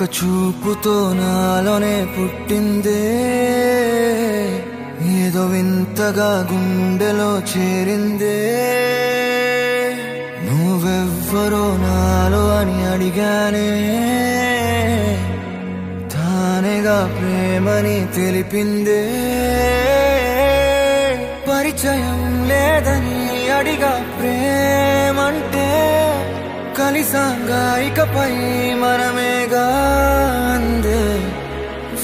ఒక చూపుతో నాలోనే పుట్టిందే, ఏదో వింతగా గుండెలో చేరిందే. నువ్వెవ్వరో నాలో అని అడిగానే, తానేగా ప్రేమని తెలిపిందే. పరిచయం లేదని అడిగా ప్రేమంటే, కలిసాంగా ఇకపై మనమేగా అందే.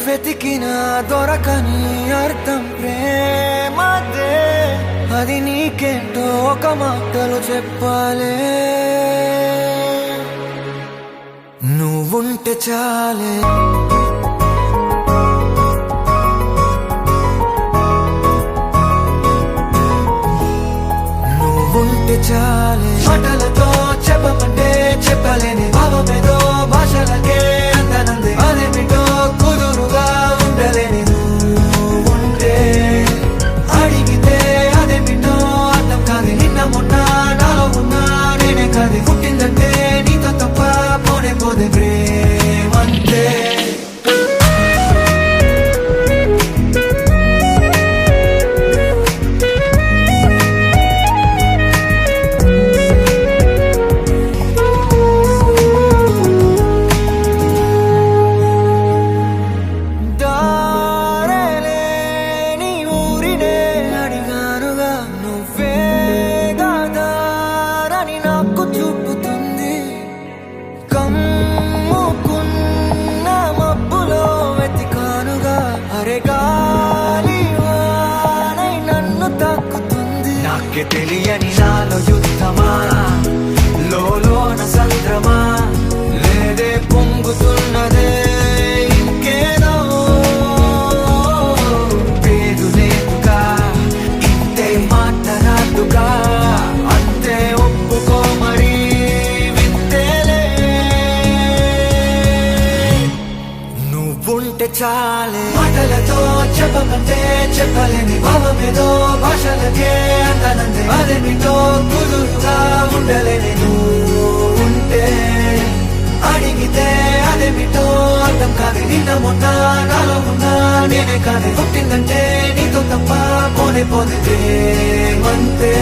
వెతికినా దొరకని అర్థం ప్రేమదే, అది నీకేంటో ఒక మాటలు చెప్పాలే. నువ్వుంటే చాలే, నువ్వుంటే చాలే. మాటలతో చెప్పమంటే చెప్పలేని భావమేదో భాషలకే అందనందే. అదేమిటో కుదురుగా ఉండలేని నువ్వుంటే, అడిగితే అదేమిటో అర్థం కాదు. నిన్న మొన్న నాలో ఉన్నా నేనే కాదు. పుట్టిందంటే నీతో తప్ప పోనే పోదే ప్రేమంతే. నాకే తెలియని నాలో యుద్ధమా, లోన సంద్రమా, లేదే పొంగుతున్నదే ఇంకేదో. పేరు లేదుగా, ఇంతే మాట్లాడుగా, అంతే ఒప్పుకో మరి వింతేలే. నువ్వుంటే చాలే. మాటలతో చెప్పమంటే చెప్పలేని భావమేదో భాషలకే అందనందే. అదేమిటో కుదురుగా ఉండలేని నువ్వుంటే, అడిగితే అదేమిటో అర్థం కాదు. నిన్న మొన్న నాలో ఉన్నా నేనే కాదు. పుట్టిందంటే నీతో తప్ప పోనే పోదే ప్రేమంతే.